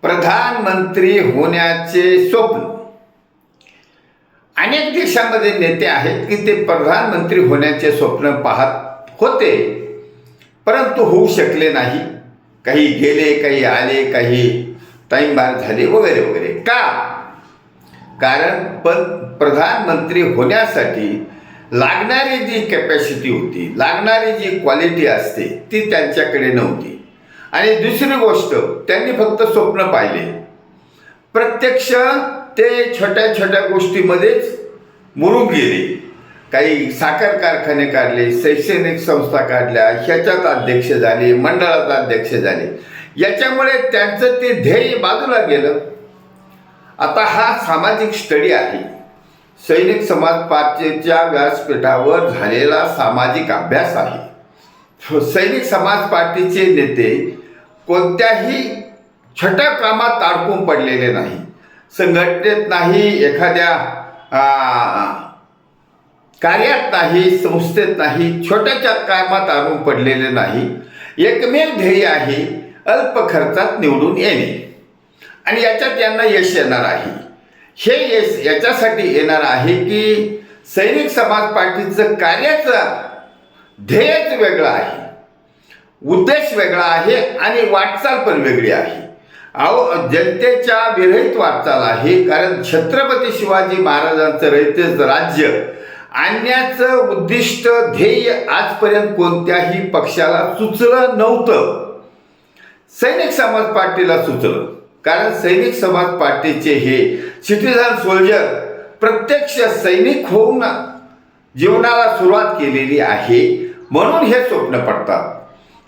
प्रधानमंत्री होण्याचे स्वप्न. अनेक देशामध्ये नेते आहेत की ते प्रधानमंत्री होण्याचे स्वप्न पाहत होते, परंतु होऊ शकले नाही. काही गेले, काही आले, काही टाईम बार झाले वगैरे वगैरे. का? कारण प्रधानमंत्री होण्यासाठी लागणारी जी कॅपॅसिटी होती, लागणारी जी क्वालिटी असते ती त्यांच्याकडे नव्हती. आणि दुसरी गोष्ट, त्यांनी फक्त स्वप्न पाहिले. प्रत्यक्ष ते छोट्या छोट्या गोष्टीमध्येच मुरून गेले. काही साखर कारखाने काढले, शैक्षणिक संस्था काढल्या, ह्याच्यात अध्यक्ष झाले, मंडळात अध्यक्ष झाले. याच्यामुळे त्यांचं ते ध्येय बाजूला गेलं. आता हा सामाजिक स्टडी आहे. सैनिक समाज पार्टीच्या व्यासपीठावर झालेला सामाजिक अभ्यास आहे. सैनिक समाज पार्टीचे नेते कोणत्याही छोट्या कामात अडकून पडलेले नाही. संघटनेत नाही, एखाद्या कार्यात नाही, संस्थेत नाही, छोट्याच्या कामात अडकून पडलेले नाही. एकमेव ध्येय आहे अल्प खर्चात निवडून येणे. आणि याच्यात यांना यश येणार आहे. हे यश याच्यासाठी येणार आहे की सैनिक समाज पार्टीचं कार्याचं ध्येयच वेगळं आहे, उद्देश वेगळा आहे आणि वाटचाल पण वेगळी आहे. जनतेच्या विरहित वाटचाल आहे. कारण छत्रपती शिवाजी महाराजांचं रयतेच राज्य आणण्याचं उद्दिष्ट, ध्येय आजपर्यंत कोणत्याही पक्षाला सुचलं नव्हतं. सैनिक समाज पार्टीला सुचलं. कारण सैनिक समाज पार्टीचे हे सिटीजन सोल्जर प्रत्यक्ष सैनिक होऊन जीवनाला सुरुवात केलेली आहे, म्हणून हे स्वप्न पडतात.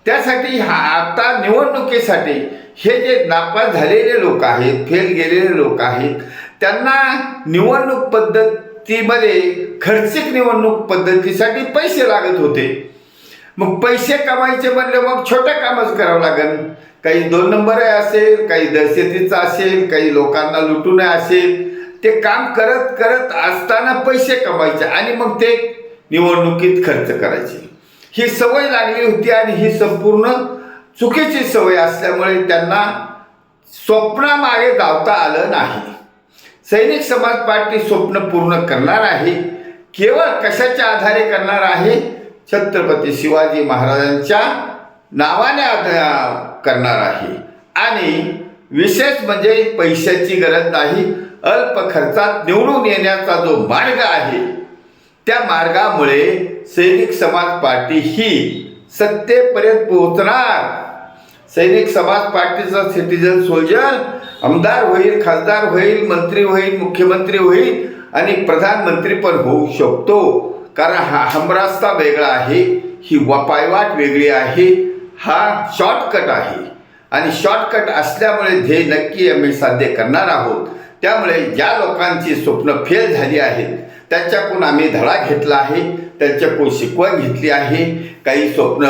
त्यासाठी आता निवडणुकीसाठी हे जे नापास झालेले लोक आहेत, फेल गेलेले लोक आहेत, त्यांना निवडणूक पद्धतीमध्ये खर्चिक निवडणूक पद्धतीसाठी पैसे लागत होते. मग पैसे कमायचे म्हणले मग छोट्या कामच करावं लागेल. काही 2 नंबर असेल, काही दहशतीचं असेल, काही लोकांना लुटून असेल. ते काम करत करत असताना पैसे कमायचे आणि मग ते निवडणुकीत खर्च करायचे. ही सवय लागली होती आणि ही संपूर्ण चुकीची सवय असल्यामुळे त्यांना स्वप्नामागे धावता आलं नाही. सैनिक समाज पार्टी स्वप्न पूर्ण करणार आहे. केवळ कशाच्या आधारे करणार आहे? छत्रपती शिवाजी महाराजांच्या नावाने करणार आहे. आणि विशेष म्हणजे पैशाची गरज नाही. अल्प खर्चात निवडून येण्याचा जो मार्ग आहे, त्या मार्गामुळे सैनिक समाज पार्टी ही सत्तेपर्यंत पोहोचणार. सैनिक समाज पार्टीचा सिटीजन सोल्जर आमदार होईल, खासदार होईल, मंत्री होईल, मुख्यमंत्री होईल आणि प्रधानमंत्री पण होऊ शकतो. कारण हा हमरास्ता वेगळा आहे, ही पायवाट वेगळी आहे, हा शॉर्टकट आहे. आणि शॉर्टकट असल्यामुळे ध्येय नक्की आम्ही साध्य करणार आहोत. त्यामुळे ज्या लोकांची स्वप्न फेल झाली आहेत त्यांच्याकडून आम्ही धडा घेतला आहे, त्यांच्याकडून शिकवण घेतली आहे. काही स्वप्न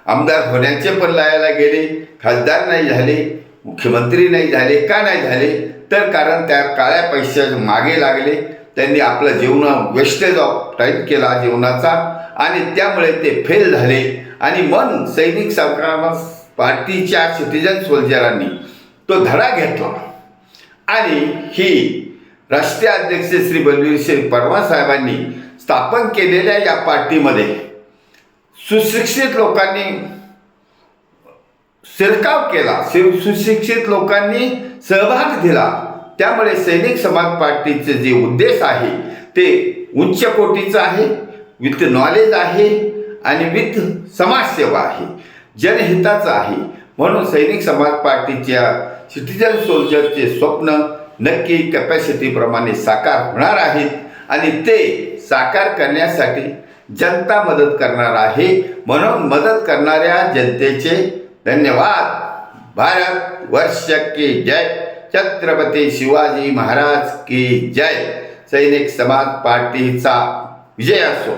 आमदार होण्याचे पण लायाला गेले, खासदार नाही झाले, मुख्यमंत्री नाही झाले. का नाही झाले? तर कारण त्या काळ्या पैशाच्या मागे लागले. त्यांनी आपलं जीवन वेस्टेज ऑफ टाईम केला जीवनाचा आणि त्यामुळे ते फेल झाले. आणि मग सैनिक समाज पार्टीच्या सिटीजन सोल्जरांनी तो धडा घेतला आणि ही राष्ट्रीय अध्यक्ष श्री बलवीरसिंग परमार साहेबांनी स्थापन केलेल्या या पार्टीमध्ये सुशिक्षित लोकांनी शिरकाव केला, सुशिक्षित लोकांनी सहभाग दिला. त्यामुळे सैनिक समाज पार्टीचे जे उद्देश आहे ते उच्च कोटीचं आहे, विथ नॉलेज आहे आणि विथ समाजसेवा आहे, जनहिताचं आहे. म्हणून सैनिक समाज पार्टीच्या सिटीजन सोल्जरचे स्वप्न नक्की कॅपॅसिटीप्रमाणे साकार होणार आहेत आणि ते साकार करण्यासाठी जनता मदत करणार आहे. म्हणून मदत करणाऱ्या जनतेचे धन्यवाद. भारत वर्ष की जय. छत्रपती शिवाजी महाराज की जय. सैनिक समाज पार्टीचा विजय असो.